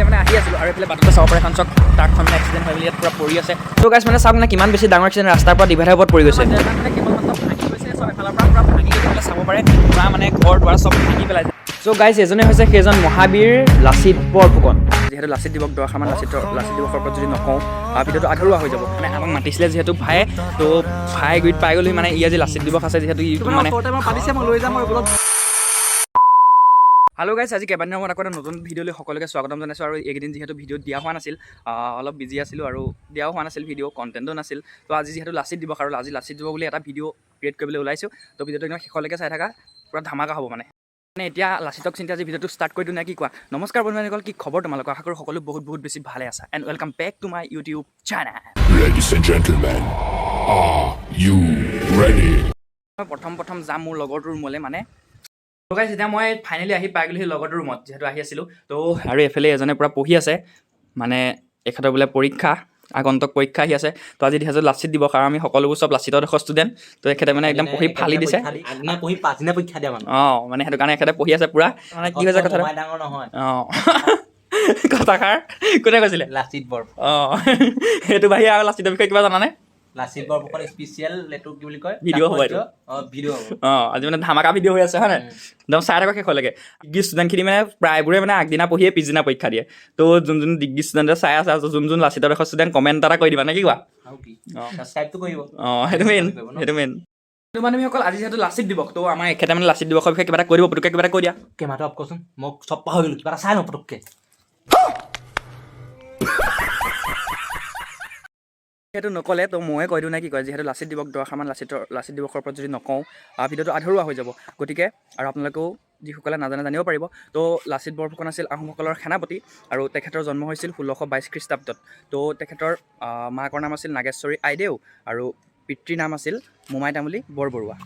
মানে আহি আছিলোঁ আৰু এইফালে বাটতে চাব পাৰে এখন চক ট্ৰাকখন মানে এক্সিডেণ্ট হৈ মেলি ইয়াত পূৰা পৰি আছে। ত' গাইছ মানে চাওক না কিমান বেছি ডাঙৰ এক্সিডেণ্ট ৰাস্তাৰ পৰা ডিভাইডাৰ ওপৰত পৰি গৈছে। মানে কেৱল মাত্ৰ ভাঙি গৈছে, চব এফালৰ পৰা পূৰা ভাঙি গৈছে চাব পাৰে, পূৰা মানে ঘৰ দুৱাৰ চব ভাঙি পেলাইছে। চ' গাইছ এজনে হৈছে সেইজন মহাবীৰ লাচিত বৰফুকন। যিহেতু লাচিত দিৱস দুআষাৰমান লাচিত দিৱসৰ ওপৰত যদি নকওঁ ভিডিঅ'টো আধৰুৱা হৈ যাব। মানে আমাক মাতিছিলে যিহেতু ভায়ে, ত' ভাই গুৰিত পাই গ'লহি মানে ই আজি লাচিত দিৱস আছে যিহেতু ইটো মানে লৈ যাম আৰু হেল্ল' গাইছ, আজি কেইবাদিনৰ মূৰত আকৌ এটা নতুন ভিডিঅ'লৈ সকলোকে স্বাগতম জনাইছোঁ। আৰু এইকেইদিন যিহেতু ভিডিঅ' দিয়া হোৱা নাছিল, অলপ বিজি আছিলোঁ আৰু দিয়াও হোৱা নাছিল, ভিডিঅ' কণ্টেণ্টো নাছিল। ত' আজি যিহেতু লাচিত দিৱস আৰু আজি লাচিত দিৱস বুলি এটা ভিডিঅ' ক্ৰিয়েট কৰিবলৈ ওলাইছোঁ। ত' ভিডিঅ'টো একদম শেষলৈকে চাই থাকা, পূৰা ধামাকা হ'ব মানে এতিয়া লাচিতক চিন্তা আজি ভিডিঅ'টো ষ্টাৰ্ট কৰি দিওঁ নে কি কোৱা? নমস্কাৰ বন্ধুসকল, কি খবৰ তোমালোকৰ? আশা কৰোঁ সকলো বহুত বেছি ভালে আছা। And welcome back to my YouTube channel. Ladies and gentlemen, are you ready? মই প্ৰথম যাম মোৰ লগৰটোৰ ৰুমলৈ মানে। গাইছ এতিয়া মই ফাইনেলি আহি পাই গ'লো সেই লগৰটোৰ ৰুমত যিহেতু আহি আছিলোঁ। ত' আৰু এইফালে এজনে পূৰা পঢ়ি আছে, মানে এখেতৰ বোলে পৰীক্ষা, আগন্তক পৰীক্ষা আহি আছে। ত' আজি যিহেতু লাচিত দিৱস আৰু আমি সকলোবোৰ চব লাচিতৰ দেশৰ ষ্টুডেণ্ট। ত' এখেতে মানে একদম পঢ়ি ফালি দিছে। মানে সেইটো কাৰণে এখেতে পঢ়ি আছে পূৰা। মানে কি হৈছে কথাটো? কথাষাৰ কোনে কৈছিলে? লাচিত বৰফুকন। সেইটো বাহিৰে আৰু লাচিতৰ বিষয়ে কিবা জানানে? লাচিত বৰফুকন স্পেচিয়েল এইটো কি বুলি কয় ভিডিঅ' হ'ব এইটো। আজি মানে ধামাকা ভিডিঅ' হৈ আছে হয় নাই? একদম চাই থাকক শেষলৈকে। ডিগ্ৰী ষ্টুডেণ্টখিনি মানে প্ৰায়বোৰে মানে আগদিনা পঢ়িয়ে পিছদিনা পৰীক্ষা দিয়ে। ত' যোন ডিগ্ৰী ষ্টুডেণ্টে চাই আছে, যোন লাচিতৰ দেশৰ ষ্টুডেণ্ট কমেণ্ট এটা কৰি দিবা নে কি কোৱা? সেইটো মেইন। মানুহসকল আজি যিহেতু লাচিত দিৱস, ত' আমাৰ এখেতে মানে লাচিত দিৱসৰ বিষয়ে কিবা এটা কৈ দিব, পটুককৈ কিবা এটা কৈ দিয়া। কেমেৰাটো অফ কৰচোন, মোক চব পাহৰি গ'লো, কিবা এটা চাই লওঁ পটককৈ। সেইটো নক'লে ত' ময়ে কৈ দিওঁ নে কি কয়? যিহেতু লাচিত দিৱস দুআষাৰমান লাচিত দিৱসৰ ওপৰত যদি নকওঁ ভিডিঅ'টো আধৰুৱা হৈ যাব। গতিকে আৰু আপোনালোকেও যিসকলে নাজানে জানিব পাৰিব। ত' লাচিত বৰফুকন আছিল আহোমসকলৰ সেনাপতি আৰু তেখেতৰ জন্ম হৈছিল 1622 খ্ৰীষ্টাব্দত। ত' তেখেতৰ মাকৰ নাম আছিল নাগেশ্বৰী আইদেউ আৰু পিতৃৰ নাম আছিল মোমাই তামুলী বৰবৰুৱা।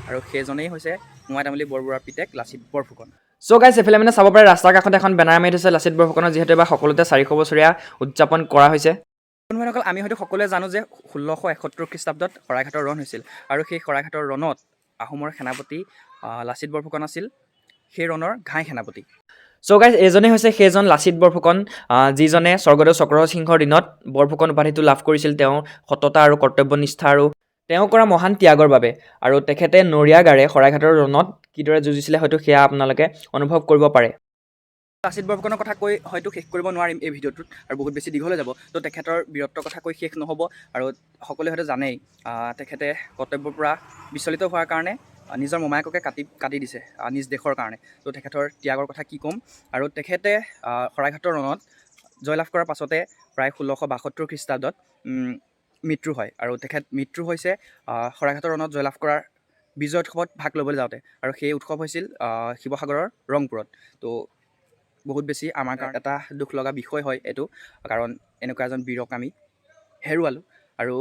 আৰু সেইজনেই হৈছে মোমাই তামুলী বৰবৰুৱাৰ পিতেক লাচিত বৰফুকন। চ' গাইছ এইফালে মানে চাব পাৰে ৰাস্তাৰ কাষতে এখন বেনাৰ মাৰি থৈছে লাচিত বৰফুকনৰ, যিহেতু এবাৰ সকলোতে 400 বছৰীয়া উদযাপন কৰা হৈছে। বন্ধুসকল আমি হয়তো সকলোৱে জানো যে 1671 খ্ৰীষ্টাব্দত শৰাইঘাটৰ ৰণ হৈছিল আৰু সেই শৰাইঘাটৰ ৰণত আহোমৰ সেনাপতি লাচিত বৰফুকন আছিল সেই ৰণৰ ঘাই সেনাপতি। চ' গাইছ এজনেই হৈছে সেইজন লাচিত বৰফুকন, যিজনে স্বৰ্গদেউ চক্ৰধ্বজ সিংহৰ দিনত বৰফুকন উপাধিটো লাভ কৰিছিল তেওঁৰ সততা আৰু কৰ্তব্যনিষ্ঠা আৰু তেওঁ কৰা মহান ত্যাগৰ বাবে। আৰু তেখেতে নৰিয়াগাৰে শৰাইঘাটৰ ৰণত কিদৰে যুঁজিছিলে হয়তো সেয়া আপোনালোকে অনুভৱ কৰিব পাৰে। লাচিত বৰফুকনৰ কথা কৈ হয়তো শেষ কৰিব নোৱাৰিম এই ভিডিঅ'টোত, আৰু বহুত বেছি দীঘল হৈ যাব। ত' তেখেতৰ বীৰত্বৰ কথা কৈ শেষ নহ'ব। আৰু সকলোৱে হয়তো জানেই তেখেতে কৰ্তব্যৰ পৰা বিচলিত হোৱাৰ কাৰণে নিজৰ মোমায়েককে কাটি দিছে নিজ দেশৰ কাৰণে। ত' তেখেতৰ ত্যাগৰ কথা কি ক'ম। আৰু তেখেতে শৰাইঘাটৰ ৰণত জয়লাভ কৰাৰ পাছতে প্ৰায় 1672 খ্ৰীষ্টাব্দত মৃত্যু হয়। আৰু তেখেত মৃত্যু হৈছে শৰাইঘাটৰ ৰণত জয়লাভ কৰাৰ বিজয় উৎসৱত ভাগ ল'বলৈ যাওঁতে, আৰু সেই উৎসৱ হৈছিল শিৱসাগৰৰ ৰংপুৰত। ত' বহুত বেছি আমাৰ কাৰণে এটা দুখ লগা বিষয় হয় এইটো, কাৰণ এনেকুৱা এজন বীৰক আমি হেৰুৱালোঁ। আৰু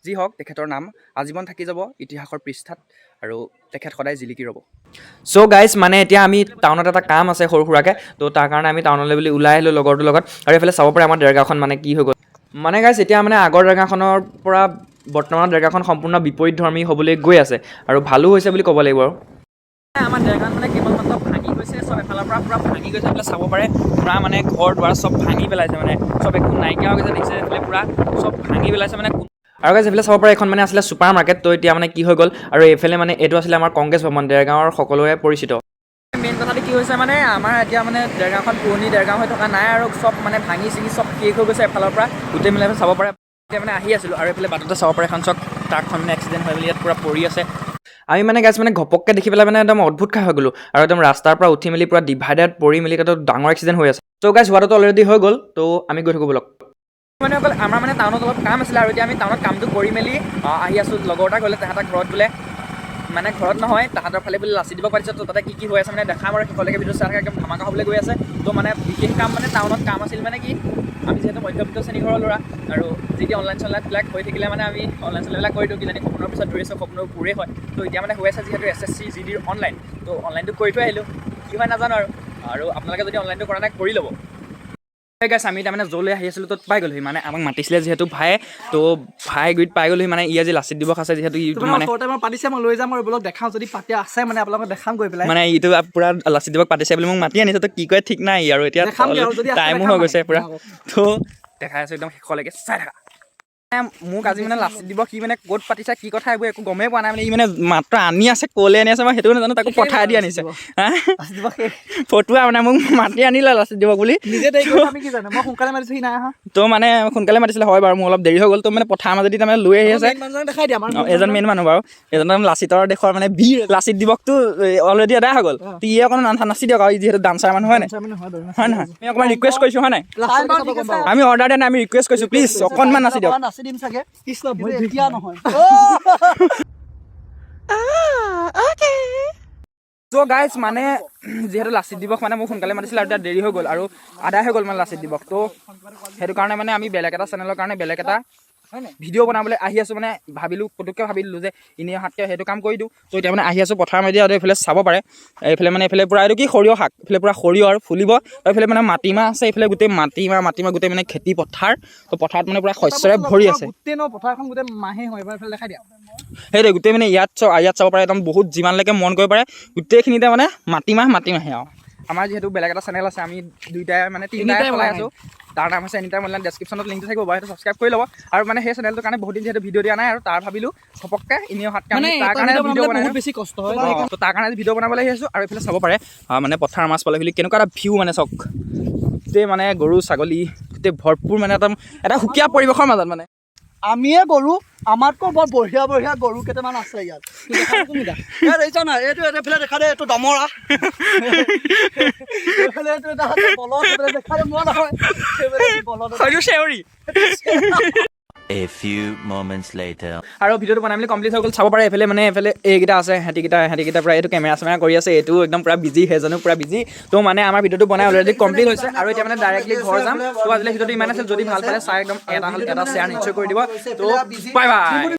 যি হওক তেখেতৰ নাম আজীৱন থাকি যাব ইতিহাসৰ পৃষ্ঠাত, আৰু তেখেত সদায় জিলিকি ৰ'ব। চ' গাইছ মানে এতিয়া আমি টাউনত এটা কাম আছে সৰু সুৰাকৈ, ত' তাৰ কাৰণে আমি টাউনলৈ বুলি ওলাই আহিলোঁ লগৰটোৰ লগত। আৰু এইফালে চাব পাৰে আমাৰ দেৰগাঁওখন মানে কি হৈ গ'ল। মানে গাইছ এতিয়া মানে আগৰ দেৰগাঁওখনৰ পৰা বৰ্তমানৰ দেৰগাঁওখন সম্পূৰ্ণ বিপৰীতধৰ্মী হ'বলৈ গৈ আছে, আৰু ভালো হৈছে বুলি ক'ব লাগিব। আৰু আমাৰ দেৰগাঁৱত মানে কেৱল মাত্ৰ ভাঙি গৈছে, চব এফালৰ পৰা পূৰা ভাঙি গৈছে। এইফালে চাব পাৰে পূৰা মানে ঘৰ দুৱাৰ চব ভাঙি পেলাইছে, মানে চব একো নাইকিয়া হৈ গৈছে দেখিছে। এইফালে পূৰা চব ভাঙি পেলাইছে মানে। আৰু গাইছ এইফালে চাব পাৰে এখন মানে আছিলে ছুপাৰ মাৰ্কেট, ত' এতিয়া মানে কি হৈ গ'ল। আৰু এইফালে মানে এইটো আছিলে আমাৰ কংগ্ৰেছ ভৱন, দেৰগাঁৱৰ সকলোৰে পৰিচিত। মেইন কথাটো কি হৈছে মানে আমাৰ এতিয়া মানে দেৰগাঁওখন পুৰণি দেৰগাঁও হৈ থকা নাই, আৰু চব মানে ভাঙি চিঙি চব শেষ হৈ গৈছে এফালৰ পৰা গোটেই মিলাই চাব পাৰে। এতিয়া মানে আহি আছিলোঁ আৰু এইফালে বাটতে চাব পাৰে এখন চক ট্ৰাকখন মানে এক্সিডেণ্ট হৈ মেলি ইয়াত পূৰা পৰি আছে। আমি মানে গাইছ মানে ঘপককৈ দেখি পেলাই মানে একদম অদ্ভুত খাই হৈ গ'লোঁ, আৰু একদম ৰাস্তাৰ পৰা উঠি মেলি পূৰা ডিভাইডাৰত পৰি মেলি তাতে ডাঙৰ এক্সিডেণ্ট হৈ আছে। ত' গাইছ হোৱাটোতো অলৰেডি হৈ গ'ল, ত' আমি গৈ থাকোঁ ব'লক। মানে অকল আমাৰ মানে টাউনত অলপ কাম আছিলে, আৰু এতিয়া আমি টাউনত কামটো কৰি মেলি আহি আছোঁ। লগৰ এটা গ'লে তাহাঁতৰ ঘৰত বোলে, মানে ঘৰত নহয় তাহাঁতৰ ফালে বোলে লাচিত দিৱস পাতিছে। ত' তাতে কি হৈ আছে মানে দেখাম, আৰু শেষলৈকে ভিডিঅ' চাই থাকে, একদম ধামাকা হ'বলৈ গৈ আছে। ত' মানে বিশেষ কাম মানে টাউনত কাম আছিল মানে কি, আমি যিহেতু মধ্যবিত্ত শ্ৰেণী ঘৰৰ ল'ৰা, আৰু যেতিয়া অনলাইন চনলাইনবিলাক হৈ থাকিলে মানে আমি অনলাইন চনলাইনবিলাক কৰি দিওঁ, কিজানি সপোনৰ পিছত ধৰি আছোঁ, সপোনৰ পুৰে হয়। ত' এতিয়া মানে হৈ আছে যিহেতু SSC GDৰ অনলাইন, ত' অনলাইনটো কৰি থৈ আহিলোঁ, কি হয় নাজানো। আৰু আপোনালোকে যদি অনলাইনটো কৰা নাই কৰি ল'ব। গাইছ আমি তাৰমানে য'লৈ আহি আছিলোঁ তত পাই গ'লোহি মানে আমাক মাতিছিলে যিহেতু ভায়ে তো ভাই গুৰিত পাই গ'লোহি মানে আজি লাচিত দিৱস আছে যিহেতু ইটো মানে পাতিছে মই লৈ যাম আৰু এইবিলাক দেখাওঁ যদি পাতি আছে মানে আপোনালোকক দেখাম গৈ পেলাই মানে ইটো পূৰা লাচিত দিৱস পাতিছে বুলি মোক মাতি আনিছে তো কি কয় ঠিক নাই আৰু এতিয়া টাইমো হৈ গৈছে পূৰা তো দেখাই আছোঁ একদম শেষলৈকে চাই থাকা মোক আজি মানে লাচিত দিৱস কি মানে ক'ত পাতিছে কি কথা এইবোৰ একো গমেই পোৱা নাই মানে ই মানে মাত্ৰ আনি আছে ক'লে আনি আছে মই সেইটো নাজানো তাকো পঠাই দি আনিছে ফটোৱা মানে মোক মাতি আনিলে লাচিত দিৱস বুলি তো মানে সোনকালে মাতিছিলে হয় বাৰু মোৰ অলপ দেৰি হৈ গ'ল তো মানে পথাৰ মাজেদি তাৰমানে লৈ আহি আছে এজন মেইন মানুহ বাৰু এজন লাচিতৰ দেশৰ মানে বীৰ লাচিত দিৱসটো অলৰেডি আদায় হৈ গ'ল ইয়ে অকণ নাচি দিয়ক আৰু যিহেতু ডান্সাৰ মানুহ হয় নাই হয় নহয় আমি অকণমান ৰিকুৱেষ্ট কৰিছোঁ হয় নাই আমি অৰ্ডাৰ দিয়া নাই আমি ৰিকুৱেষ্ট কৰিছোঁ প্লিজ অকণমান নাচি দিয়ক দিম চাগে কৃষ্ণ এতিয়া নহয় চ' গাইজ মানে যিহেতু লাচিত দিৱস মানে মোক সোনকালে মাতিছিলে আৰু এতিয়া দেৰি হৈ গ'ল আৰু আদায় হৈ গ'ল মানে লাচিত দিৱস তো সেইটো কাৰণে মানে আমি বেলেগ এটা চেনেলৰ কাৰণে বেলেগ এটা ভিডিঅ' বনাবলৈ আহি আছোঁ মানে ভাবিলোঁ পটুককৈ ভাবি দিলোঁ যে এনেই অহাতকৈ সেইটো কাম কৰি দিওঁ তো এতিয়া মানে আহি আছোঁ পথাৰ মেদি আৰু এইফালে চাব পাৰে এইফালে মানে এইফালে পূৰা এইটো কি সৰিয়হ শাক এইফালে পূৰা সৰিয়হ আৰু ফুলিব আৰু এইফালে মানে মাটিমাহ আছে এইফালে গোটেই মাটিমাহ গোটেই মানে খেতি পথাৰ তো পথাৰত মানে পূৰা শস্যৰে ভৰি আছে গোটেই ন পথাৰখন গোটেই মাহে হয় এবাৰ এইফালে দেখাই দিয়া সেইটোৱে গোটেই মানে ইয়াত চাব পাৰে একদম বহুত যিমানলৈকে মন কৰিব পাৰে গোটেইখিনিতে মানে মাটিমাহে আৰু আমাৰ যিহেতু বেলেগ এটা চেনেল আছে আমি দুইটাই মানে তিনিটাই চলাই আছোঁ তাৰ নাম আছে এনিটাইম অনলাইন ডেছক্ৰিপশ্যনত লিংকটো থাকিব বাৰু সেইটো ছাবস্ক্ৰাইব কৰি ল'ব আৰু মানে সেই চেনেলটোৰ কাৰণে বহুত দিন যিহেতু ভিডিঅ' দিয়া নাই আৰু তাৰ ভাবিলোঁ ঘপককৈ এনেই অহাতকৈ আমি তাৰ কাৰণে ভিডিঅ' বনাই বেছি কষ্ট হয় তো তাৰ কাৰণে ভিডিঅ' বনাবলৈ আহি আছোঁ আৰু এইফালে চাব পাৰে মানে পথাৰ মাছ পালে বুলি কেনেকুৱা এটা ভিউ মানে চাওক গোটেই মানে গৰু ছাগলী গোটেই ভৰপূৰ মানে এটা সুকীয়া পৰিৱেশৰ মাজত মানে আমিয়ে গৰু আমাতকৈ বৰ বঢ়িয়া বঢ়িয়া গৰু কেইটামান আছে ইয়াত দেখিছা নাই এইটো এইফালে দেখা দে এইটো দমৰা এইফালে এইটো এটা বলদ এইফালে দেখা দে মই নহয় হয়তো চেউৰী A few moments later. আৰু ভিডিঅ'টো বনাই মেলি কমপ্লিট হৈ গ'ল চাব পাৰে এইফালে মানে এইফালে এইকেইটা আছে সিহঁতিকেইটা পূৰা এইটো কেমেৰা চেমেৰা কৰি আছে এইটো একদম পূৰা বিজি সেইজনো পূৰা বিজি তো মানে আমাৰ ভিডিঅ'টো বনাই অলৰেডি কমপ্লিট হৈছে আৰু এতিয়া মানে ডাইৰেক্টলি ঘৰ যাম তো আজিলৈ ভিডিঅ'টো ইমান আছিল যদি ভাল পালে চাই একদম এটা শ্বেয়াৰ নিশ্চয় কৰি দিব তো বাই বাই